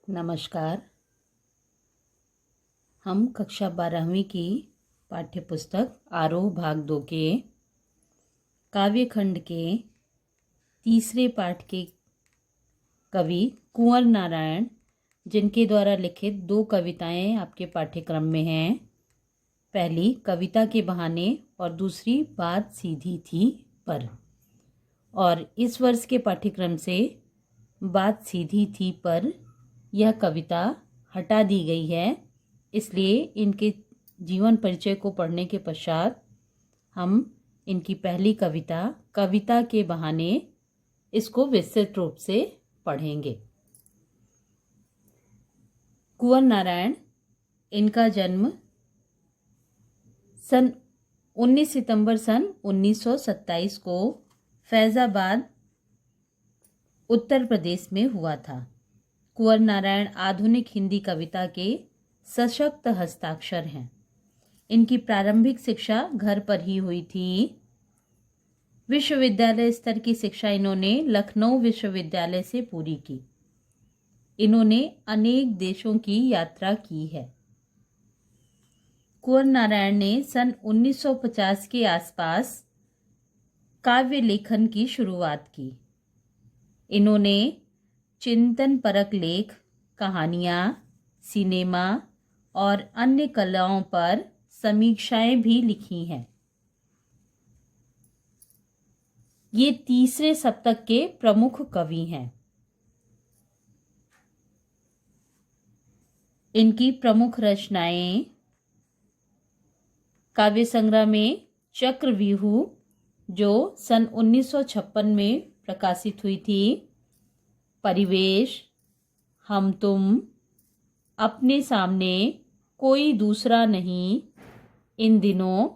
नमस्कार। हम कक्षा 12वीं की पाठ्यपुस्तक आरोह भाग 2 के काव्यखंड के तीसरे पाठ के कवि कुंवर नारायण, जिनके द्वारा लिखित 2 कविताएं आपके पाठ्यक्रम में हैं। पहली कविता के बहाने और दूसरी बात सीधी थी पर। और इस वर्ष के पाठ्यक्रम से बात सीधी थी पर यह कविता हटा दी गई है। इसलिए इनके जीवन परिचय को पढ़ने के पश्चात हम इनकी पहली कविता कविता के बहाने इसको विस्तृत रूप से पढ़ेंगे। कुंवर नारायण, इनका जन्म 19 सितंबर सन 1927 को फैज़ाबाद उत्तर प्रदेश में हुआ था। कुंवर नारायण आधुनिक हिंदी कविता के सशक्त हस्ताक्षर हैं। इनकी प्रारंभिक शिक्षा घर पर ही हुई थी। विश्वविद्यालय स्तर की शिक्षा इन्होंने लखनऊ विश्वविद्यालय से पूरी की। इन्होंने अनेक देशों की यात्रा की है। कुंवर नारायण ने सन 1950 के आसपास काव्य लेखन की शुरुआत की। इन्होंने चिंतन परक लेख, कहानियाँ, सिनेमा और अन्य कलाओं पर समीक्षाएं भी लिखी हैं। ये तीसरे शतक के प्रमुख कवि हैं। इनकी प्रमुख रचनाएं काव्य संग्रह में चक्रव्यूह, जो सन 1956 में प्रकाशित हुई थी, परिवेश, हम तुम, अपने सामने कोई दूसरा नहीं, इन दिनों,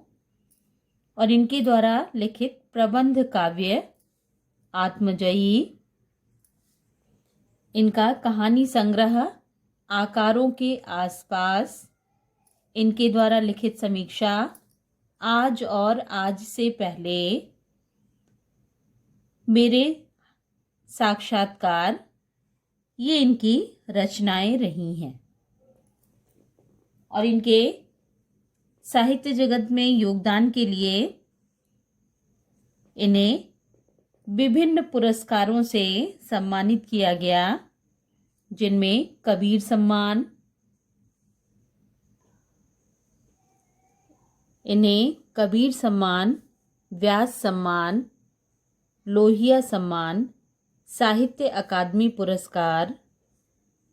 और इनके द्वारा लिखित प्रबंध काव्य आत्मजयी। इनका कहानी संग्रह आकारों के आसपास, इनके द्वारा लिखित समीक्षा आज और आज से पहले, मेरे साक्षात्कार, ये इनकी रचनाएं रही हैं। और इनके साहित्य जगत में योगदान के लिए इन्हें विभिन्न पुरस्कारों से सम्मानित किया गया, जिनमें कबीर सम्मान, व्यास सम्मान, लोहिया सम्मान, साहित्य अकादमी पुरस्कार,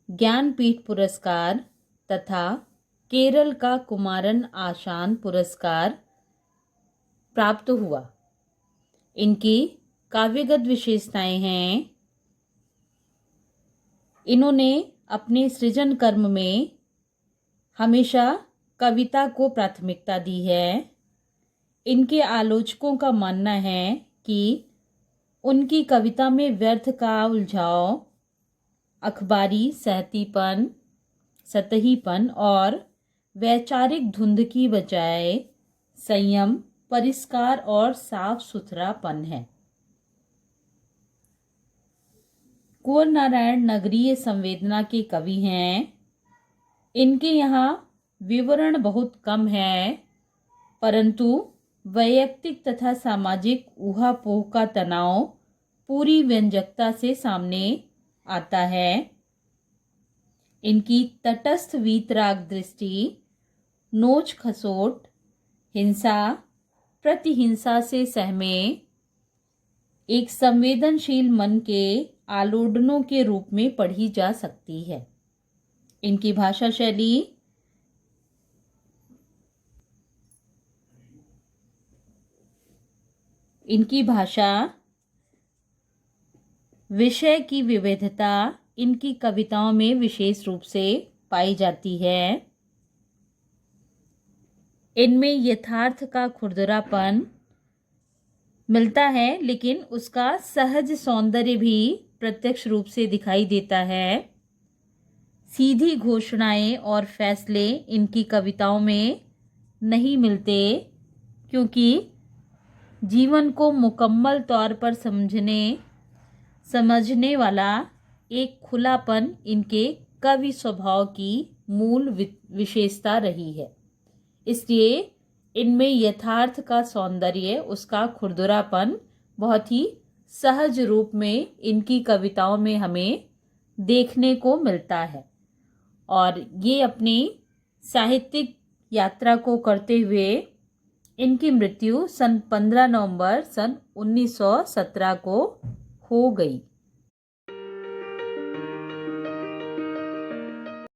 ज्ञानपीठ पुरस्कार तथा केरल का कुमारन आशान पुरस्कार प्राप्त हुआ। इनकी काव्यगत विशेषताएं हैं। इन्होंने अपने सृजन कर्म में हमेशा कविता को प्राथमिकता दी है। इनके आलोचकों का मानना है कि उनकी कविता में व्यर्थ का उलझाव, अखबारी सतहीपन और वैचारिक धुंध की बजाय संयम, परिष्कार और साफ सुथरापन है। कुंवर नारायण नगरीय संवेदना के कवि हैं। इनके यहाँ विवरण बहुत कम है, परंतु वैयक्तिक तथा सामाजिक ऊहापोह का तनाव पूरी व्यंजकता से सामने आता है। इनकी तटस्थ वीतराग दृष्टि नोच खसोट, हिंसा प्रतिहिंसा से सहमे एक संवेदनशील मन के आलोडनों के रूप में पढ़ी जा सकती है। इनकी भाषा शैली विषय की विविधता इनकी कविताओं में विशेष रूप से पाई जाती है। इनमें यथार्थ का खुरदरापन मिलता है, लेकिन उसका सहज सौंदर्य भी प्रत्यक्ष रूप से दिखाई देता है। सीधी घोषणाएं और फैसले इनकी कविताओं में नहीं मिलते, क्योंकि जीवन को मुकम्मल तौर पर समझने वाला एक खुलापन इनके कवि स्वभाव की मूल विशेषता रही है। इसलिए इनमें यथार्थ का सौंदर्य, उसका खुरदुरापन बहुत ही सहज रूप में इनकी कविताओं में हमें देखने को मिलता है। और ये अपनी साहित्यिक यात्रा को करते हुए इनकी मृत्यु सन 15 नवंबर सन 1917 को हो गई।